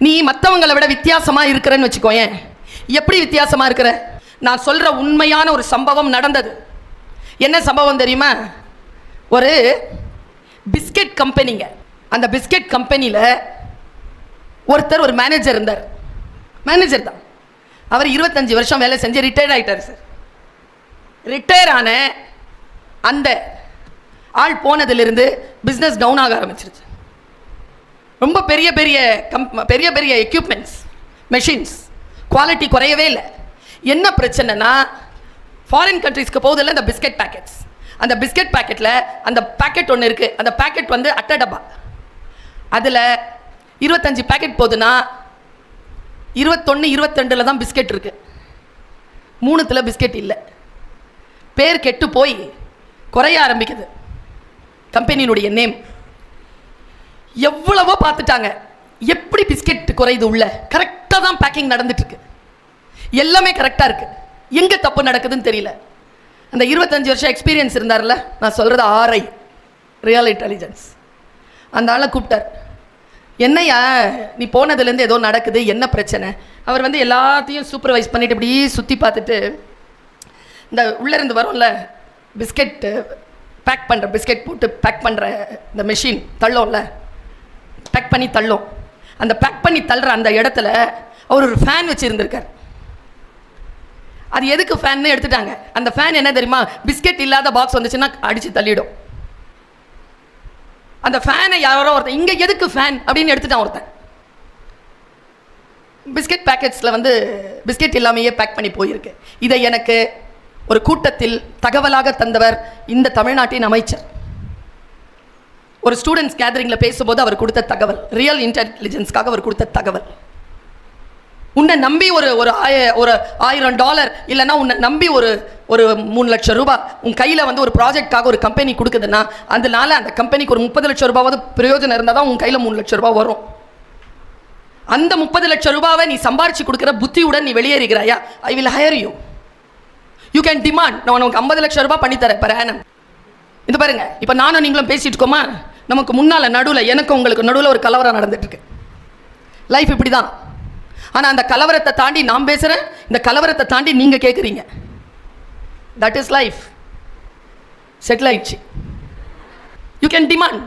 நீ மற்றவங்களை விட வித்தியாசமாக இருக்கிறன்னு வச்சுக்கோயேன். எப்படி வித்தியாசமாக இருக்கிற? நான் சொல்கிற உண்மையான ஒரு சம்பவம் நடந்தது. என்ன சம்பவம் தெரியுமா? ஒரு பிஸ்கெட் கம்பெனிங்க. அந்த பிஸ்கெட் கம்பெனியில் ஒருத்தர் ஒரு மேனேஜர் இருந்தார். மேனேஜர் தான் அவர். 25 வருஷம் வேலை செஞ்சு ரிட்டையர்ட் ஆகிட்டார் சார். ரிட்டையர் ஆன அந்த ஆள் போனதிலிருந்து பிஸ்னஸ் டவுன் ஆக ஆரம்பிச்சிருச்சு. ரொம்ப பெரிய பெரிய பெரிய பெரிய எக்யூப்மெண்ட்ஸ், மெஷின்ஸ், குவாலிட்டி குறையவே இல்லை. என்ன பிரச்சனைனா, ஃபாரின் கண்ட்ரீஸ்க்கு போகுதில்ல இந்த பிஸ்கெட் பேக்கெட்ஸ். அந்த பிஸ்கெட் பேக்கெட்டில் அந்த பேக்கெட் ஒன்று இருக்குது. அந்த பேக்கெட் வந்து அட்டை டப்பா. அதில் 25 பேக்கெட் போகுதுன்னா 21, 22 தான் பிஸ்கெட் இருக்குது. 3 பிஸ்கெட் இல்லை. பேர் கெட்டு போய் குறைய ஆரம்பிக்குது கம்பெனியினுடைய நேம். எவ்வளவோ பார்த்துட்டாங்க, எப்படி பிஸ்கெட் குறையுது உள்ள. கரெக்டாக தான் பேக்கிங் நடந்துட்டுருக்கு, எல்லாமே கரெக்டாக இருக்குது. எங்கே தப்பு நடக்குதுன்னு தெரியல. அந்த 25 வருஷம் எக்ஸ்பீரியன்ஸ் இருந்தார்ல, நான் சொல்கிறது RI, ரியல் இன்டெலிஜென்ஸ். அந்த ஆளை கூப்பிட்டார். என்னையா நீ போனதுலேருந்து ஏதோ நடக்குது, என்ன பிரச்சனை? அவர் வந்து எல்லாத்தையும் சூப்பர்வைஸ் பண்ணிவிட்டு இப்படி சுற்றி பார்த்துட்டு, இந்த உள்ளேருந்து வரும்ல பிஸ்கெட் பேக் பண்ணுற, பிஸ்கெட் போட்டு பேக் பண்ணுற இந்த மெஷின் தள்ளோம்ல, பேக் பண்ணி தள்ளும். அந்த பேக் பண்ணி தள்ளுற அந்த இடத்துல அவர் ஒரு ஃபேன் வச்சுருந்துருக்கார். அது எதுக்கு ஃபேன்னு எடுத்துட்டாங்க. அந்த ஃபேன் என்ன தெரியுமா? பிஸ்கெட் இல்லாத பாக்ஸ் வந்துச்சுன்னா அடித்து தள்ளிடும். அந்த ஃபேனை யாரோ ஒருத்தன் இங்கே எதுக்கு ஃபேன் அப்படின்னு எடுத்துட்டான் ஒருத்தன். பிஸ்கெட் பேக்கெட்ஸில் வந்து பிஸ்கெட் இல்லாமையே பேக் பண்ணி போயிருக்கு. இதை எனக்கு ஒரு கூட்டத்தில் தகவலாக தந்தவர் இந்த தமிழ்நாட்டின் அமைச்சர். ஒரு ஸ்டூடெண்ட்ஸ் கேதரிங்கில் பேசும்போது அவர் கொடுத்த தகவல், ரியல் இன்டெலிஜென்ஸ்க்காக அவர் கொடுத்த தகவல். உன்னை நம்பி ஒரு $1000 இல்லைன்னா உன்னை நம்பி ஒரு 3 லட்சம் ரூபாய் உன் கையில் வந்து ஒரு ப்ராஜெக்டாக ஒரு கம்பெனி கொடுக்குதுன்னா, அதனால அந்த கம்பெனிக்கு ஒரு 30 லட்சம் ரூபாவது பிரயோஜனம் இருந்தால் தான் உன் கையில் 3 லட்சம் ரூபாய் வரும். அந்த 30 லட்சம் ரூபாவை நீ சம்பாரிச்சு கொடுக்குற புத்தியுடன் நீ வெளியேறுகிறாயா? I will hire you. You can demand. நான் உனக்கு 50 லட்சம் ரூபாய் பண்ணித்தரேன் per annum. இது பாருங்க, இப்போ நானும் நீங்களும் பேசிட்டு இருக்கோமா, நமக்கு முன்னால் நடுவில் எனக்கு உங்களுக்கு நடுவில் ஒரு கலவரம் நடந்துட்டுருக்கு. லைஃப் இப்படி தான். ஆனால் அந்த கலவரத்தை தாண்டி நான் பேசுகிறேன், இந்த கலவரத்தை தாண்டி நீங்கள் கேட்குறீங்க. That is life. செட்டில் ஆயிடுச்சு. You can demand.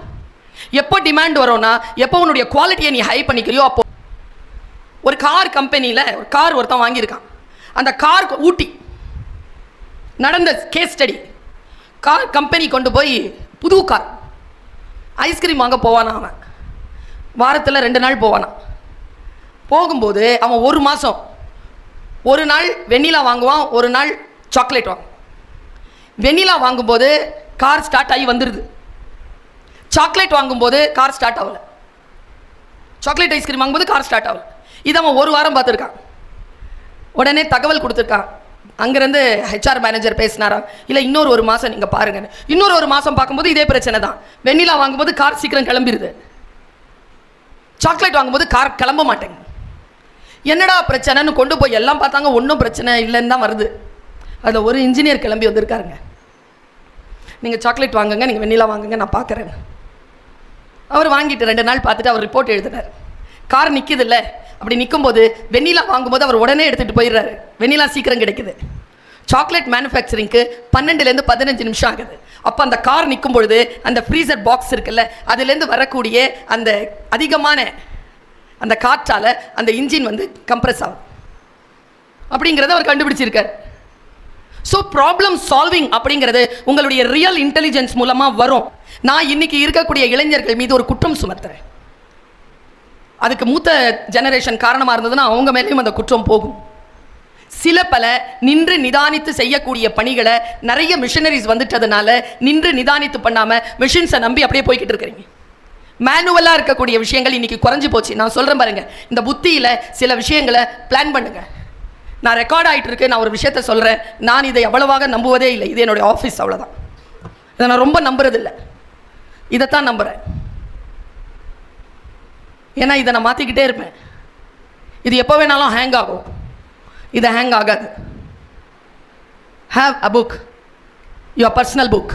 எப்போ டிமாண்ட் வரும்னா, எப்போ உன்னுடைய குவாலிட்டியை நீ ஹை பண்ணிக்கிறியோ அப்போ. ஒரு கார் கம்பெனியில் ஒரு கார் ஒருத்தன் வாங்கியிருக்கான். அந்த கார் ஊட்டி நடந்த கேஸ் ஸ்டடி. கார் கம்பெனி கொண்டு போய் புது கார் ஐஸ்கிரீம் வாங்க போவானா. அவன் வாரத்தில் 2 நாள் போவானா. போகும்போது அவன் 1 மாதம் ஒரு நாள் வெண்ணிலா வாங்குவான், ஒரு நாள் சாக்லேட் வாங்குவான். வெண்ணிலா வாங்கும்போது கார் ஸ்டார்ட் ஆகி வந்துடுது. சாக்லேட் வாங்கும்போது கார் ஸ்டார்ட் ஆகலை. சாக்லேட் ஐஸ்கிரீம் வாங்கும்போது கார் ஸ்டார்ட் ஆகலை. இதை அவன் 1 வாரம் பார்த்துருக்கான். உடனே தகவல் கொடுத்துருக்கான். அங்கேருந்து HR மேனேஜர் பேசினாரா, இல்லை இன்னொரு 1 மாதம் நீங்கள் பாருங்கள். இன்னொரு 1 மாதம் பார்க்கும்போது இதே பிரச்சனை தான். வெண்ணிலா வாங்கும்போது கார் சீக்கிரம் கிளம்பிடுது, சாக்லேட் வாங்கும்போது கார் கிளம்ப மாட்டேங்க. என்னடா பிரச்சனைன்னு கொண்டு போய் எல்லாம் பார்த்தாங்க, ஒன்றும் பிரச்சனை இல்லைன்னு தான் வருது. அதில் ஒரு இன்ஜினியர் கிளம்பி வந்திருக்காருங்க. நீங்கள் சாக்லேட் வாங்குங்க, நீங்கள் வெண்ணிலா வாங்குங்க, நான் பார்க்குறேன். அவர் வாங்கிட்டு 2 நாள் பார்த்துட்டு அவர் ரிப்போர்ட் எழுதினார். கார் நிற்கிது இல்லை, அப்படி நிற்கும்போது வெண்ணிலா வாங்கும்போது அவர் உடனே எடுத்துகிட்டு போயிடுறாரு. வெண்ணிலா சீக்கிரம் கிடைக்குது. சாக்லேட் மேனுஃபேக்சரிங்க்கு 12லேருந்து 15 நிமிஷம் ஆகுது. அப்போ அந்த கார் நிற்கும் பொழுது அந்த ஃப்ரீசர் பாக்ஸ் இருக்குல்ல, அதுலேருந்து வரக்கூடிய அந்த அதிகமான அந்த காற்றால் அந்த இன்ஜின் வந்து கம்ப்ரெஸ் ஆகும் அப்படிங்கிறத அவர் கண்டுபிடிச்சிருக்கார். ஸோ ப்ராப்ளம் சால்விங் அப்படிங்கிறது உங்களுடைய ரியல் இன்டெலிஜென்ஸ் மூலமாக வரும். நான் இன்னைக்கு இருக்கக்கூடிய இளைஞர்கள் மீது ஒரு குற்றம் சுமத்துறேன். அதுக்கு மூத்த ஜெனரேஷன் காரணமாக இருந்ததுன்னா அவங்க மேலேயும் அந்த குற்றம் போகும். சில பல நின்று நிதானித்து செய்யக்கூடிய பணிகளை நிறைய மிஷினரிஸ் வந்துட்டதுனால நின்று நிதானித்து பண்ணாமல் மிஷின்ஸை நம்பி அப்படியே போய்கிட்டு இருக்கிறீங்க. மேனுவலாக இருக்கக்கூடிய விஷயங்கள் இன்றைக்கி குறைஞ்சி போச்சு. நான் சொல்கிறேன் பாருங்கள், இந்த புத்தியில் சில விஷயங்களை பிளான் பண்ணுங்கள். நான் ரெக்கார்ட் ஆகிட்டு இருக்கு, நான் ஒரு விஷயத்த சொல்கிறேன். நான் இதை அவ்வளவாக நம்புவதே இல்லை. இது என்னுடைய ஆஃபீஸ், அவ்வளோதான். இதை நான் ரொம்ப நம்புறதில்லை, இதைத்தான் நம்புகிறேன். ஏன்னா இதை நான் மாற்றிக்கிட்டே இருப்பேன். இது எப்போ வேணாலும் ஹேங் ஆகும், இது ஹேங் ஆகாது. Have a book, your personal book.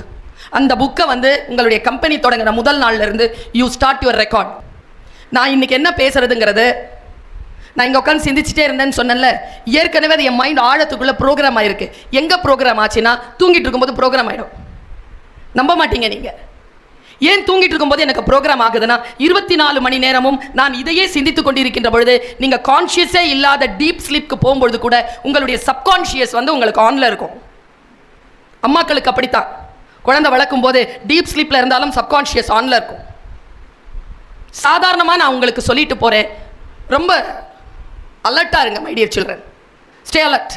அந்த புக்கை வந்து உங்களுடைய கம்பெனி தொடங்குற முதல் நாள்லேருந்து யூ ஸ்டார்ட் யுவர் ரெக்கார்ட். நான் இன்றைக்கி என்ன பேசுகிறதுங்கிறது நான் இங்கே உட்காந்து சிந்திச்சுட்டே இருந்தேன்னு சொன்னேன்ல, ஏற்கனவே அது என் மைண்ட் ஆழத்துக்குள்ளே ப்ரோக்ராம் ஆயிருக்கு. எங்கே ப்ரோக்ராம் ஆச்சுன்னா தூங்கிட்டு இருக்கும்போது ப்ரோக்ராம் ஆகிடும். நம்ப மாட்டீங்க நீங்கள். ஏன் தூங்கிட்டு இருக்கும்போது எனக்கு ப்ரோக்ராம் ஆகுதுன்னா, 24 மணி நேரமும் நான் இதையே சிந்தித்து கொண்டிருக்கின்ற பொழுது நீங்கள் கான்ஷியஸே இல்லாத டீப் ஸ்லீப்க்கு போகும்பொழுது கூட உங்களுடைய சப்கான்ஷியஸ் வந்து உங்களுக்கு ஆனில் இருக்கும். அம்மாக்களுக்கு அப்படித்தான், குழந்தை வளர்க்கும் போது டீப் ஸ்லீப்பில் இருந்தாலும் சப்கான்ஷியஸ் ஆனில் இருக்கும். சாதாரணமாக நான் உங்களுக்கு சொல்லிட்டு போகிறேன், ரொம்ப அலர்ட்டாக இருங்க my dear children, stay alert.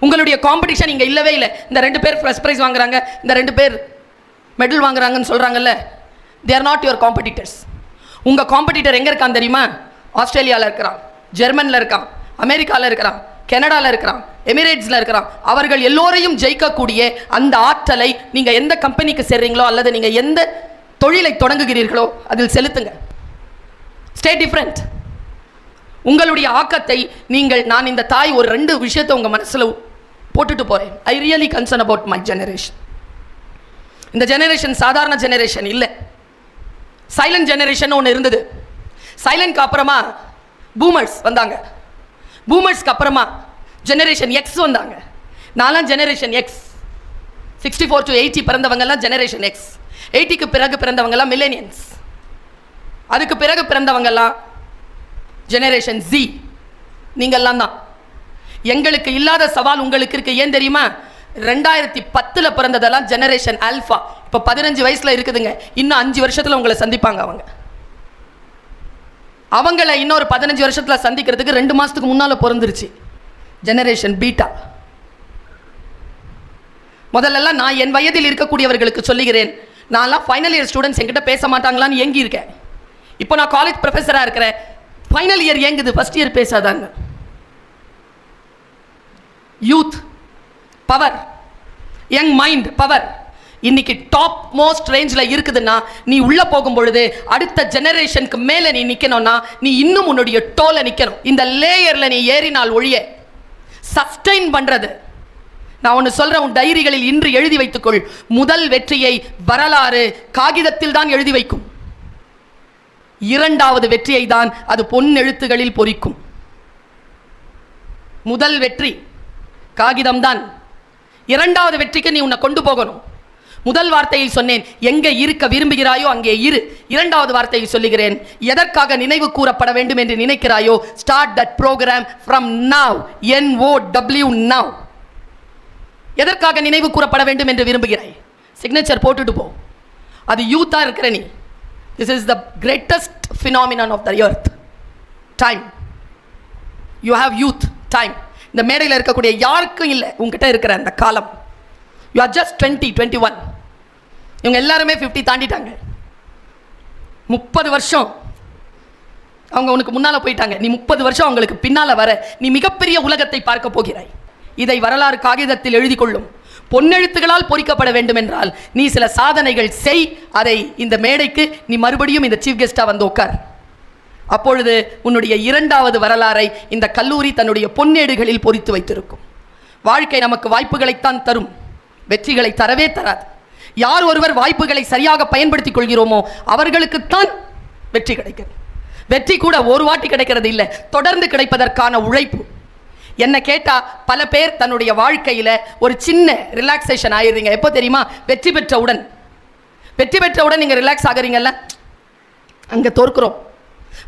உங்களுடைய காம்படிஷன் இங்கே இல்லவே இல்லை. இந்த 2 பேர் ஃபர்ஸ்ட் ப்ரைஸ் வாங்குறாங்க, இந்த 2 பேர் மெடல் வாங்குறாங்கன்னு சொல்கிறாங்கல்ல, they are not your competitors. உங்கள் காம்படிட்டர் எங்கே இருக்கான் தெரியுமா? ஆஸ்திரேலியாவில் இருக்கிறான், ஜெர்மனியில் இருக்கான், அமெரிக்காவில் இருக்கிறான், கனடாவில் இருக்கிறான், எமிரேட்ஸில் இருக்கிறான். அவர்கள் எல்லோரையும் ஜெயிக்கக்கூடிய அந்த ஆற்றலை நீங்கள் எந்த கம்பெனிக்கு சேர்றீங்களோ அல்லது நீங்கள் எந்த தொழிலை தொடங்குகிறீர்களோ அதில் செலுத்துங்க. Stay different. உங்களுடைய ஆக்கத்தை நீங்கள், நான் இந்த தாய் ஒரு 2 விஷயத்தை உங்கள் மனசில் போட்டுட்டு போகிறேன். I really concern about my generation. இந்த ஜெனரேஷன் சாதாரண ஜெனரேஷன் இல்லை. சைலண்ட் ஜெனரேஷன் ஒன்று இருந்தது. சைலண்ட்க்கு அப்புறமா பூமர்ஸ் வந்தாங்க. பூமர்ஸ்க்கு அப்புறமா ஜெனரேஷன் எக்ஸ் வந்தாங்க. நான்லாம் ஜெனரேஷன் எக்ஸ். 64 to 80 பிறந்தவங்கெல்லாம் ஜெனரேஷன் எக்ஸ். 80க்கு பிறகு பிறந்தவங்கெல்லாம் மில்லேனியன்ஸ். அதுக்கு பிறகு பிறந்தவங்கெல்லாம் ஜெனரேஷன் ஜி. நீங்கள்லாம் தான். எங்களுக்கு இல்லாத சவால் உங்களுக்கு இருக்கு. ஏன் தெரியுமா? 2010 பிறந்ததெல்லாம் ஜெனரேஷன் ஆல்ஃபா. இப்போ 15 வயசில் இருக்குதுங்க. இன்னும் 5 வருஷத்தில் உங்களை சந்திப்பாங்க. அவங்கள இன்னொரு 15 வருஷத்தில் சந்திக்கிறதுக்கு 2 மாதத்துக்கு முன்னால் பிறந்துருச்சு ஜெனரேஷன் பீட்டா. முதல்லலாம் நான் என் வயதில் இருக்கக்கூடியவர்களுக்கு சொல்லுகிறேன், நான்லாம் ஃபைனல் இயர் ஸ்டூடெண்ட்ஸ் என்கிட்ட பேச மாட்டாங்களான்னு ஏங்கி இருக்கேன். இப்போ நான் காலேஜ் ப்ரொஃபஸராக இருக்கிறேன். ஃபைனல் இயர் ஏங்குது, ஃபர்ஸ்ட் இயர் பேசாதாங்க. Youth power, young mind power இன்னைக்கு டாப் மோஸ்ட் ரேஞ்சில் இருக்குதுன்னா, நீ உள்ளே போகும் பொழுது அடுத்த ஜெனரேஷனுக்கு மேலே நீ நிற்கணும்னா நீ இன்னும் உன்னுடைய டோலை நிற்கணும். இந்த லேயரில் நீ ஏறினால் ஒழிய சஸ்டெயின் பண்ணுறது. நான் ஒன்று சொல்கிறேன், உன் டைரிகளில் இன்று எழுதி வைத்துக்கொள். முதல் வெற்றியை வரலாறு காகிதத்தில் தான் எழுதி வைக்கும். 2வது வெற்றியை தான் அது பொன் எழுத்துகளில் பொறிக்கும். முதல் வெற்றி காகிதம்தான். 2வது வெற்றிக்கு நீ உன்னை கொண்டு போகணும். முதல் வார்த்தையில் சொன்னேன், எங்கே இருக்க விரும்புகிறாயோ அங்கே இரு. 2வது வார்த்தையில் சொல்லுகிறேன், எதற்காக நினைவு கூறப்பட வேண்டும் என்று நினைக்கிறாயோ start that program from now. NOW now. எதற்காக நினைவு கூறப்பட வேண்டும் என்று விரும்புகிறாய்? சிக்னேச்சர் போட்டுட்டு போ. அது யூத்தாக இருக்கிற நீ. This is the greatest phenomenon of the earth. Time. You have youth time. இந்த மேடையில் இருக்கக்கூடிய யாருக்கும் இல்லை உங்ககிட்ட இருக்கிற அந்த காலம். You are just 20, 21. இவங்க எல்லாருமே 50 தாண்டிட்டாங்க. 30 வருஷம் அவங்க உனக்கு முன்னால் போயிட்டாங்க. நீ 30 வருஷம் அவங்களுக்கு பின்னால் வர நீ மிகப்பெரிய உலகத்தை பார்க்க போகிறாய். இதை வரலாறு காகிதத்தில் எழுதி கொள்ளும். பொன்னெழுத்துகளால் பொறிக்கப்பட வேண்டும் என்றால் நீ சில சாதனைகள் செய். அதை இந்த மேடைக்கு நீ மறுபடியும் இந்த சீஃப் கெஸ்டாக வந்து உட்கார். அப்பொழுது உன்னுடைய 2வது வரலாறை இந்த கல்லூரி தன்னுடைய பொன்னேடுகளில் பொறித்து வைத்திருக்கும். வாழ்க்கை நமக்கு வாய்ப்புகளைத்தான் தரும், வெற்றிகளை தரவே தராது. யார் ஒருவர் வாய்ப்புகளை சரியாக பயன்படுத்திக் கொள்கிறோமோ அவர்களுக்குத்தான் வெற்றி கிடைக்கும். வெற்றி கூட ஒரு வாட்டி கிடைக்கிறது இல்லை, தொடர்ந்து கிடைப்பதற்கான உழைப்பு. என்ன கேட்டால் பல பேர் தன்னுடைய வாழ்க்கையில் ஒரு சின்ன ரிலாக்ஸேஷன் ஆயிடுறீங்க. எப்போ தெரியுமா? வெற்றி பெற்றவுடன் நீங்கள் ரிலாக்ஸ் ஆகுறீங்கல்ல, அங்கே தோற்கிறோம்.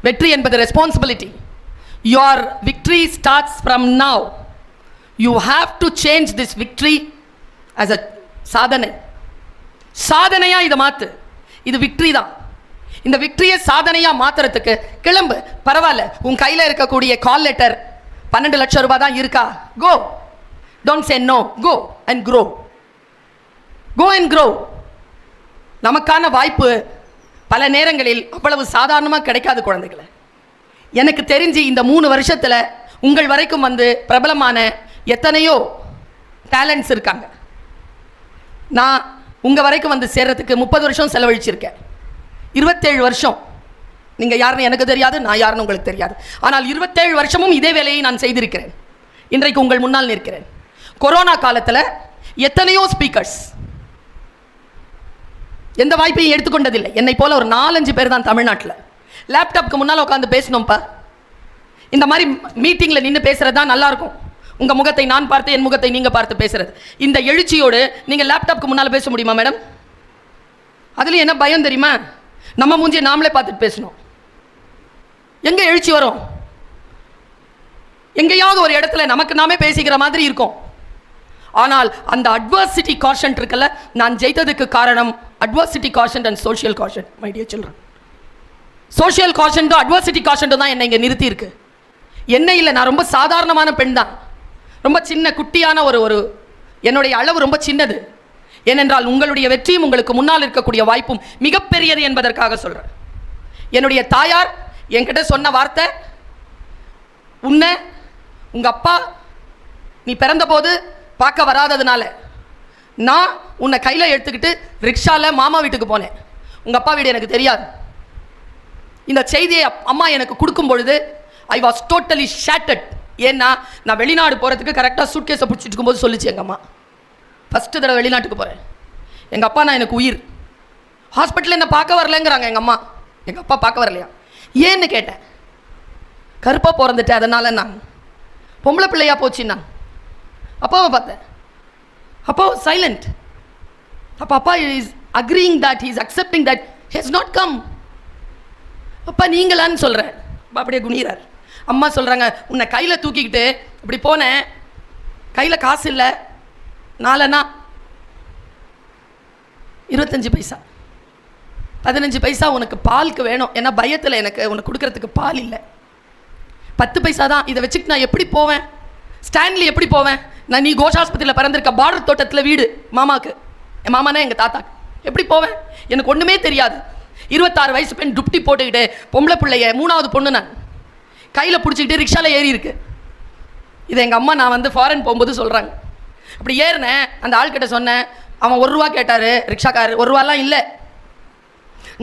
வெற்றி என்பது responsibility. Your victory starts from now. You have to change this victory as a சாதனை. சாதனையாக இதை மாற்று. இது விக்ட்ரி தான். இந்த விக்ட்ரியை சாதனையாக மாற்றுறதுக்கு கிளம்பு. பரவாயில்ல, உன் கையில் இருக்கக்கூடிய கால் லெட்டர் 12 லட்சம் ரூபாய் தான் இருக்கா? Go. Don't say no. Go and grow. Go and grow. நமக்கான வாய்ப்பு பல நேரங்களில் அவ்வளவு சாதாரணமாக கிடைக்காது குழந்தைகளை. எனக்கு தெரிஞ்சு இந்த 3 வருஷத்தில் உங்கள் வரைக்கும் வந்து பிரபலமான எத்தனையோ டேலண்ட்ஸ் இருக்காங்க. நான் உங்கள் வரைக்கும் வந்து சேர்றதுக்கு 30 வருஷம் செலவழிச்சிருக்கேன். 27 வருஷம் நீங்கள் யாருன்னு எனக்கு தெரியாது, நான் யாருன்னு உங்களுக்கு தெரியாது. ஆனால் 27 வருஷமும் இதே வேலையை நான் செய்திருக்கிறேன். இன்றைக்கு உங்கள் முன்னால் நிற்கிறேன். கொரோனா காலத்தில் எத்தனையோ ஸ்பீக்கர்ஸ் எந்த வாய்ப்பையும் எடுத்துக்கொண்டதில்லை. என்னை போல ஒரு 4-5 பேர் தான் தமிழ்நாட்டில் லேப்டாப்க்கு முன்னால் உட்காந்து பேசணும்ப்பா. இந்த மாதிரி மீட்டிங்ல நின்று பேசுறது தான் நல்லா இருக்கும். உங்க முகத்தை நான் பார்த்து என் முகத்தை நீங்க பார்த்து பேசுறது. இந்த எழுச்சியோடு நீங்க லேப்டாப்க்கு முன்னால பேச முடியுமா மேடம்? அதுல என்ன பயம் தெரியுமா? நம்ம மூஞ்சியை நாமளே பார்த்துட்டு பேசணும். எங்க எழுச்சி வரும்? எங்கேயாவது ஒரு இடத்துல நமக்கு நாமே பேசிக்கிற மாதிரி இருக்கும். ஆனால் அந்த அட்வர்சிட்டி காஷன்ட் இருக்குல்ல, நான் ஜெயித்ததுக்கு காரணம் adversity quotient and social quotient. My dear children, social காஷன்ட்டும் அட்வர்சிட்டி காஷன்ட்டும் தான் என்னை இங்கே நிறுத்தி இருக்கு. என்ன இல்லை, நான் ரொம்ப சாதாரணமான பெண் தான். ரொம்ப சின்ன குட்டியான ஒரு என்னுடைய அளவு ரொம்ப சின்னது. ஏனென்றால் உங்களுடைய வெற்றியும் உங்களுக்கு முன்னால் இருக்கக்கூடிய வாய்ப்பும் மிகப்பெரியது என்பதற்காக சொல்கிறேன். என்னுடைய தாயார் என்கிட்ட சொன்ன வார்த்தை, உன்னை உங்கள் அப்பா நீ பிறந்தபோது பார்க்க வராததுனால நான் உன்னை கையில் எடுத்துக்கிட்டு ரிக்ஷாவில் மாமா வீட்டுக்கு போனேன். உங்கள் அப்பா வீடு எனக்கு தெரியாது. இந்த செய்தியை அம்மா எனக்கு கொடுக்கும் பொழுது ஐ வாஸ் டோட்டலி ஷேட்டட். ஏன்னா நான் வெளிநாடு போகிறதுக்கு கரெக்டாக சூட்கேஸை பிடிச்சிட்டு இருக்கும்போது சொல்லிச்சு எங்கள் அம்மா, ஃபஸ்ட்டு தடவை வெளிநாட்டுக்கு போகிறேன். எங்கள் அப்பா நான் எனக்கு உயிர். ஹாஸ்பிட்டலில் என்ன பார்க்க வரலங்கிறாங்க எங்கள் அம்மா. எங்கள் அப்பா பார்க்க வரலையா? ஏன்னு கேட்டேன். கருப்பாக பிறந்துட்டேன், அதனால நான் பொம்பளை பிள்ளையா போச்சுன்னா. அப்பாவை பார்த்தேன். அப்பா சைலண்ட். அப்பா is அக்ரிங் that he is accepting that he has not come. அப்பா நீங்களான்னு சொல்கிறேன். அப்பா அப்படியே குனிறார். அம்மா சொல்கிறாங்க, உன்னை கையில் தூக்கிக்கிட்டு இப்படி போனேன், கையில் காசு இல்லை, நாலனா 25 பைசா 15 பைசா உனக்கு பாலுக்கு வேணும். ஏன்னா பயத்தில் எனக்கு உனக்கு கொடுக்கறதுக்கு பால் இல்லை. 10 பைசா தான். இதை வச்சுட்டு நான் எப்படி போவேன்? ஸ்டான்லி எப்படி போவேன்? நான் நீ கோஷாஸ்பத்திரியில் பிறந்திருக்க பார்டர் தோட்டத்தில் வீடு மாமாவுக்கு, என் மாமானா எங்கள் தாத்தாக்கு. எப்படி போவேன்? எனக்கு ஒன்றுமே தெரியாது. 26 வயசு பெண் டுப்டி போட்டுக்கிட்டு பொம்பளை பிள்ளைய 3வது பொண்ணு நான் கையில் பிடிச்சிக்கிட்டு ரிக்ஷாவில் ஏறி இருக்கு. இதை எங்கள் அம்மா நான் வந்து ஃபாரின் போகும்போது சொல்கிறாங்க. அப்படி ஏறினேன். அந்த ஆள்கிட்ட சொன்னேன். அவன் 1 ரூபா கேட்டார். ரிக்ஷாக்காரர் 1 ரூபாலாம் இல்லை,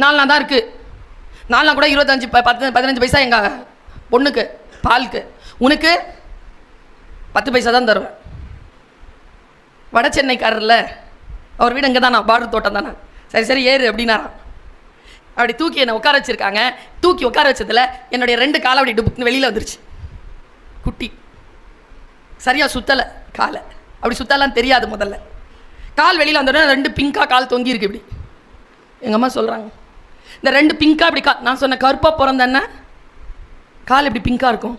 4 தான் இருக்குது. 4 கூட 15 பைசா எங்கள் பொண்ணுக்கு பாலுக்கு, உனக்கு 10 பைசா தான் தருவேன். வட சென்னைக்காரர்ல, அவர் வீடு இங்கே தானா, பார்டர் தோட்டம் தானே. சரி சரி ஏறு அப்படின்னாராம். அப்படி தூக்கி என்னை உட்கார வச்சுருக்காங்க. தூக்கி உட்கார வச்சதில் என்னுடைய 2 காலை அப்படி டுப்புக்கு வெளியில் வந்துருச்சு. குட்டி சரியாக சுற்றலை, காலை அப்படி சுற்றலாம் தெரியாது. முதல்ல கால் வெளியில் வந்தோடனே 2 பிங்காக கால் தொங்கி இருக்கு. இப்படி எங்கள் அம்மா சொல்கிறாங்க, இந்த 2 பிங்காக இப்படி நான் சொன்னேன், கருப்பாக பிறந்தேன்னா கால் இப்படி பிங்காக இருக்கும்.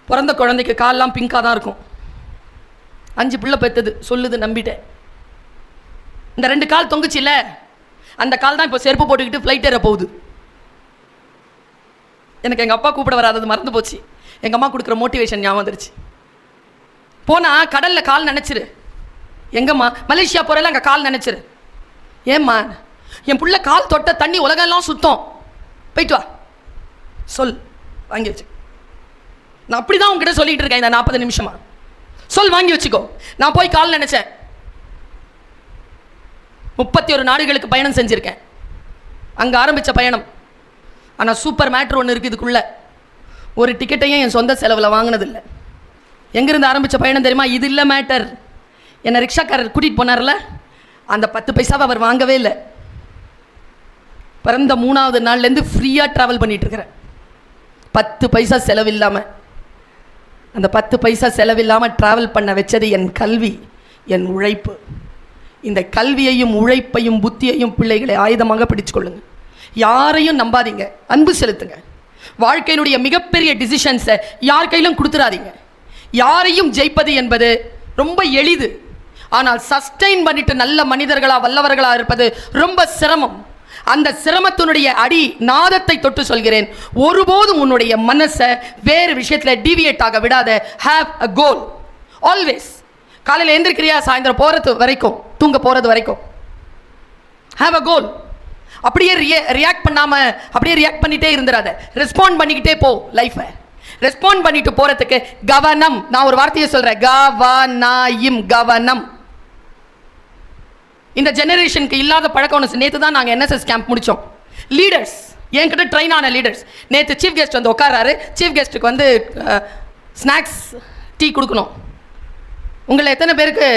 பிறந்த குழந்தைக்கு கால்லாம் பிங்காக தான் இருக்கும். 5 பிள்ளை பெற்றது சொல்லுது, நம்பிட்டேன். இந்த 2 கால் தொங்குச்சில்ல, அந்த கால் தான் இப்போ செருப்பு போட்டுக்கிட்டு ஃப்ளைட் ஏற போகுது. எனக்கு எங்கள் அப்பா கூப்பிட வராதது மறந்து போச்சு. எங்கள் அம்மா கொடுக்குற மோட்டிவேஷன் ஞாபகம் வந்துருச்சு. போனால் கடலில் கால் நினச்சிரு. எங்கம்மா? மலேசியா போகிறல அங்கே கால் நினச்சிரு. ஏம்மா? என் பிள்ளை கால் தொட்ட தண்ணி உலகெல்லாம் சுத்தம், போயிட்டு வா சொல், வாங்கி வச்சு. நான் அப்படி தான் உங்ககிட்ட சொல்லிகிட்டு இருக்கேன் இந்த 40 நிமிஷமா. சொல், வாங்கி வச்சுக்கோ. நான் போய் கால் நினச்சேன். 31 நாடுகளுக்கு பயணம் செஞ்சுருக்கேன். அங்கே ஆரம்பித்த பயணம். ஆனால் சூப்பர் மேட்ரு ஒன்று இருக்குது இதுக்குள்ளே. ஒரு டிக்கெட்டையும் என் சொந்த செலவில் வாங்கினதில்லை. எங்கேருந்து ஆரம்பித்த பயணம் தெரியுமா? இது இல்லை மேட்டர். என்னை ரிக்ஷாக்காரர் கூட்டிகிட்டு போனார்ல, அந்த 10 பைசாவை அவர் வாங்கவே இல்லை. பிறந்த 3வது நாள்லேருந்து ஃப்ரீயாக ட்ராவல் பண்ணிகிட்ருக்கிறேன், 10 பைசா செலவில்லாமல். அந்த 10 பைசா செலவில்லாமல் ட்ராவல் பண்ண வச்சது என் கல்வி, என் உழைப்பு. இந்த கல்வியையும் உழைப்பையும் புத்தியையும் பிள்ளைகளை ஆயுதமாக பிடிச்சுக்கொள்ளுங்க. யாரையும் நம்பாதீங்க, அன்பு செலுத்துங்க. வாழ்க்கையினுடைய மிகப்பெரிய டிசிஷன்ஸை யார் கையிலும் கொடுத்துடாதீங்க. யாரையும் ஜெயிப்பது என்பது ரொம்ப எளிது. ஆனால் சஸ்டெயின் பண்ணிட்டு நல்ல மனிதர்களா வல்லவர்களா இருப்பது ரொம்ப சிரமம். அந்த சிரமத்தினுடைய அடி நாதத்தை தொட்டு சொல்கிறேன், ஒருபோதும் உன்னுடைய மனசை வேறு விஷயத்தில் டீவியேட் ஆக விடாத. Have a goal always. காலையில் எழுந்திருக்கிறியா, சாயந்தரம் போகிறது வரைக்கும், தூங்க போகிறது வரைக்கும், ஹேவ் அ கோல். அப்படியே ரியாக்ட் பண்ணாமல் அப்படியே ரியாக்ட் பண்ணிகிட்டே இருந்துடாத. ரெஸ்பாண்ட் பண்ணிக்கிட்டே போ. லைஃப்பை ரெஸ்பாண்ட் பண்ணிட்டு போகிறதுக்கு கவனம். நான் ஒரு வார்த்தையை சொல்கிறேன், கவனாயும், கவனம். இந்த ஜெனரேஷனுக்கு இல்லாத பழக்கம் ஒன்று. நேற்று தான் நாங்கள் என்எஸ்எஸ் கேம்ப் முடித்தோம். லீடர்ஸ், என்கிட்ட ட்ரெயின் ஆன லீடர்ஸ். நேற்று சீஃப் கெஸ்ட் வந்து உட்காராரு. சீஃப் கெஸ்ட்டுக்கு வந்து ஸ்நாக்ஸ் டீ கொடுக்கணும். உங்களை எத்தனை பேருக்கு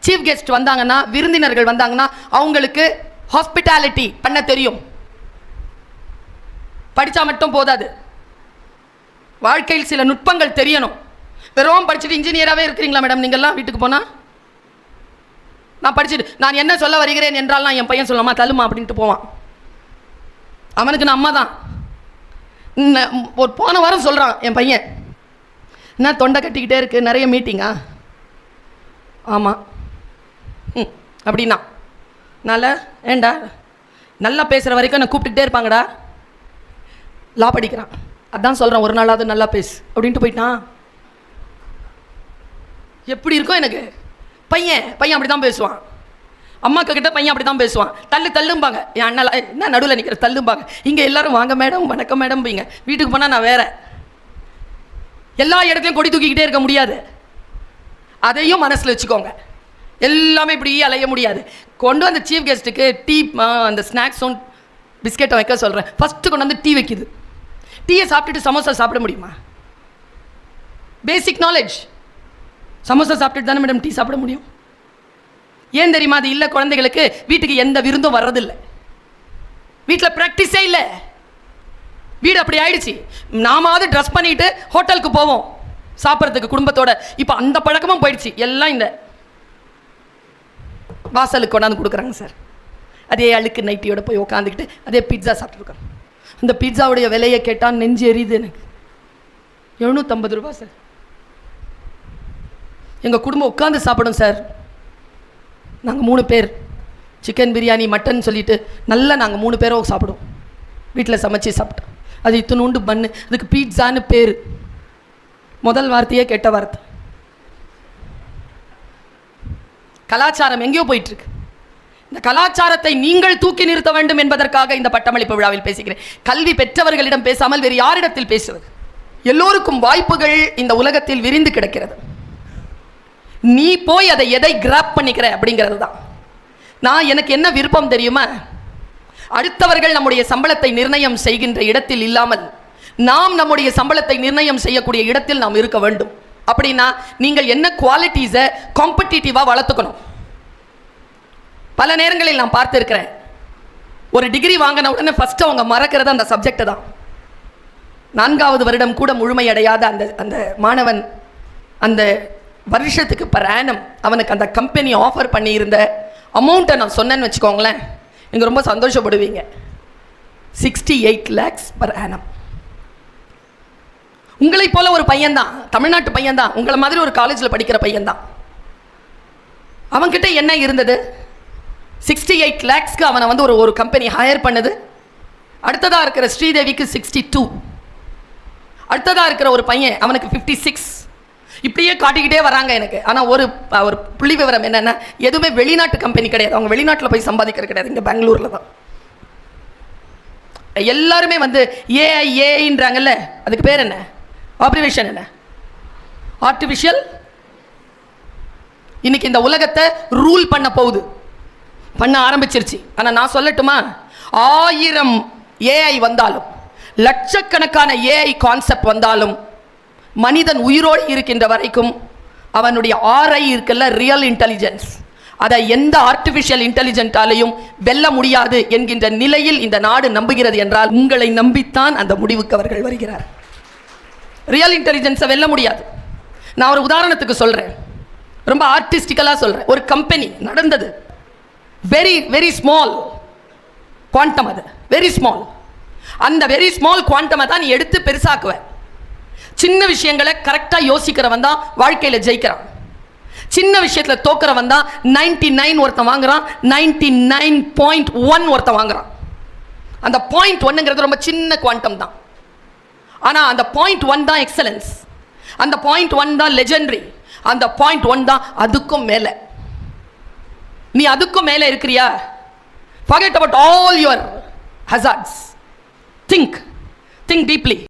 சீஃப் கெஸ்ட் வந்தாங்கன்னா, விருந்தினர்கள் வந்தாங்கன்னா அவங்களுக்கு ஹாஸ்பிட்டாலிட்டி பண்ண தெரியும்? படித்தா மட்டும் போதாது. வாழ்க்கையில் சில நுட்பங்கள் தெரியணும். வெறும் படிச்சுட்டு இன்ஜினியராகவே இருக்கிறீங்களா மேடம் நீங்கள்லாம்? வீட்டுக்கு போனால் நான் படிச்சுட்டு நான் என்ன சொல்ல வருகிறேன் என்றால் என் பையன் சொல்லமா தள்ளுமா அப்படின்ட்டு போவான். அவனுக்கு நான் அம்மா தான். ஒரு போன வாரம் சொல்கிறான் என் பையன், என்ன தொண்டை கட்டிக்கிட்டே இருக்குது, நிறைய மீட்டிங்கா? ஆமாம். அப்படின்னா நல்ல ஏண்டா நல்லா பேசுகிற வரைக்கும் நான் கூப்பிட்டுக்கிட்டே இருப்பாங்கடா. லா படிக்கிறான், அதான் சொல்கிறேன் ஒரு நாளாவது நல்லா பேசு அப்படின்ட்டு போயிட்டான். எப்படி இருக்கும் எனக்கு? பையன் அப்படி தான் பேசுவான். அம்மாக்க கிட்ட பையன் அப்படி தான் பேசுவான். தள்ளும்பாங்க. என் அண்ணா என்ன நடுவில் நிற்கிற தள்ளும்பாங்க. இங்கே எல்லாரும் வாங்க மேடம் வணக்கம் மேடம் பீங்க. வீட்டுக்கு போனால் நான் வேற எல்லா இடத்துலையும் கொடி தூக்கிக்கிட்டே இருக்க முடியாது. அதையும் மனசில் வச்சுக்கோங்க. எல்லாமே இப்படி அலைய முடியாது. கொண்டு வந்து சீஃப் கெஸ்ட்டுக்கு டீ அந்த ஸ்நாக்ஸும் பிஸ்கெட்டை வைக்க சொல்கிறேன். ஃபஸ்ட்டு கொண்டு வந்து டீ வைக்குது. டீயை சாப்பிட்டுட்டு சமோசா சாப்பிட முடியுமா? Basic knowledge. சமோசா சாப்பிட்டுட்டு தானே மேடம் டீ சாப்பிட முடியும். ஏன் தெரியுமா? அது இல்லை, குழந்தைகளுக்கு வீட்டுக்கு எந்த விருந்தும் வர்றதில்லை. வீட்டில் ப்ராக்டிஸே இல்லை. வீடு அப்படி ஆயிடுச்சு. நாமாவது ட்ரெஸ் பண்ணிட்டு ஹோட்டலுக்கு போவோம் சாப்பிட்றதுக்கு குடும்பத்தோட. இப்போ அந்த பழக்கமும் போயிடுச்சு. எல்லாம் இந்த வாசலுக்கு கொண்டாந்து கொடுக்குறாங்க சார். அதே அழுக்கு நைட்டியோட போய் உட்காந்துக்கிட்டு அதே பீட்சா சாப்பிட்ருக்கோம். அந்த பீட்சாவுடைய விலையை கேட்டால் நெஞ்சு எரியுது எனக்கு. 750 ரூபா சார். எங்கள் குடும்பம் உட்காந்து சாப்பிடும் சார். நாங்கள் 3 பேர் சிக்கன் பிரியாணி மட்டன் சொல்லிட்டு நல்லா நாங்கள் 3 பேரும் சாப்பிடுவோம். வீட்டில் சமைச்சி சாப்பிட்டோம். அது இத்தினூண்டு பண்ணு, அதுக்கு பீட்சான்னு பேர். முதல் வார்த்தையே கெட்ட வார்த்தை. கலாச்சாரம் எங்கேயோ போயிட்டுருக்கு. இந்த கலாச்சாரத்தை நீங்கள் தூக்கி நிறுத்த வேண்டும் என்பதற்காக இந்த பட்டமளிப்பு விழாவில் பேசுகிறேன். கல்வி பெற்றவர்களிடம் பேசாமல் வேறு யாரிடத்தில் பேசுவது? எல்லோருக்கும் வாய்ப்புகள் இந்த உலகத்தில் விரிந்து கிடக்கிறது. நீ போய் அதை எதை கிராப் பண்ணிக்கிற அப்படிங்கிறது தான். நான் எனக்கு என்ன விருப்பம் தெரியுமா? அடுத்தவர்கள் நம்முடைய சம்பளத்தை நிர்ணயம் செய்கின்ற இடத்தில் இல்லாமல் நாம் நம்முடைய சம்பளத்தை நிர்ணயம் செய்யக்கூடிய இடத்தில் நாம் இருக்க வேண்டும். அப்படின்னா நீங்கள் என்ன குவாலிட்டிஸை காம்படிட்டிவாக வளர்த்துக்கணும். பல நேரங்களில் நான் பார்த்துருக்கிறேன், ஒரு டிகிரி வாங்கின உடனே ஃபஸ்ட்டு அவங்க மறக்கிறது அந்த சப்ஜெக்ட் தான். 4வது வருடம் கூட முழுமையடையாத அந்த மாணவன் அந்த வருஷத்துக்கு பர் ஆனம் அவனுக்கு அந்த கம்பெனி ஆஃபர் பண்ணியிருந்த அமௌண்ட்டை நான் சொன்னேன்னு வச்சுக்கோங்களேன், நீங்கள் ரொம்ப சந்தோஷப்படுவீங்க. 68 lakhs பர் ஆனம். உங்களை போல ஒரு பையன்தான், தமிழ்நாட்டு பையன்தான், உங்களை மாதிரி ஒரு காலேஜில் படிக்கிற பையன்தான். அவன்கிட்ட என்ன இருந்தது? 68 lakhsக்கு அவனை வந்து ஒரு கம்பெனி ஹையர் பண்ணுது. அடுத்ததாக இருக்கிற ஸ்ரீதேவிக்கு 62, அடுத்ததாக இருக்கிற ஒரு பையன் அவனுக்கு 56. இப்படியே காட்டிக்கிட்டே வராங்க எனக்கு. ஆனால் ஒரு புள்ளி விவரம் என்னென்னா, எதுவுமே வெளிநாட்டு கம்பெனி கிடையாது. அவங்க வெளிநாட்டில் போய் சம்பாதிக்கிறது கிடையாது, இங்கே பெங்களூரில் தான். எல்லாருமே வந்து ஏஐன்றாங்கல்ல, அதுக்கு பேர் என்ன? ஆப்ரிவேஷன் என்ன? ஆர்டிஃபிஷியல். இன்னைக்கு இந்த உலகத்தை ரூல் பண்ண ஆரம்பிச்சிருச்சு. ஆனால் நான் சொல்லட்டுமா, 1000 ஏஐ வந்தாலும், லட்சக்கணக்கான ஏஐ கான்செப்ட் வந்தாலும், மனிதன் உயிரோடு இருக்கின்ற வரைக்கும் அவனுடைய ஆர்ஐ இருக்குல்ல, ரியல் இன்டெலிஜென்ஸ், அதை எந்த ஆர்டிஃபிஷியல் இன்டெலிஜென்ட்டாலையும் வெல்ல முடியாது என்கின்ற நிலையில் இந்த நாடு நம்புகிறது என்றால், உங்களை நம்பித்தான் அந்த முடிவுக்கு அவர்கள் வருகிறார். ரியல் இன்டெலிஜென்ஸை வெல்ல முடியாது. நான் ஒரு உதாரணத்துக்கு சொல்கிறேன், ரொம்ப ஆர்டிஸ்டிக்கலாக சொல்கிறேன். ஒரு கம்பெனி நடந்தது, வெரி வெரி ஸ்மால் குவாண்டம், அது வெரி ஸ்மால். அந்த வெரி ஸ்மால் குவாண்டமை தான் நீ எடுத்து பெருசாக்குவ. சின்ன விஷயங்களை கரெக்டாக யோசிக்கிறவன் தான் வாழ்க்கையில் ஜெயிக்கிறான். சின்ன விஷயத்தில் தோக்கிறவன் தான் 99 ஒருத்தன் வாங்குறான், 99.1 ஒருத்தன் வாங்குறான். அந்த 0.1ங்கிறது ரொம்ப சின்ன குவாண்டம் தான். ஆனால் அந்த 0.1 தான் எக்ஸலன்ஸ், அந்த 0.1 தான் லெஜெண்டரி, அந்த 0.1 தான் அதுக்கும் மேலே. நீ அதுக்கும் மேலே இருக்கிறியா? forget about all your hazards. Think deeply.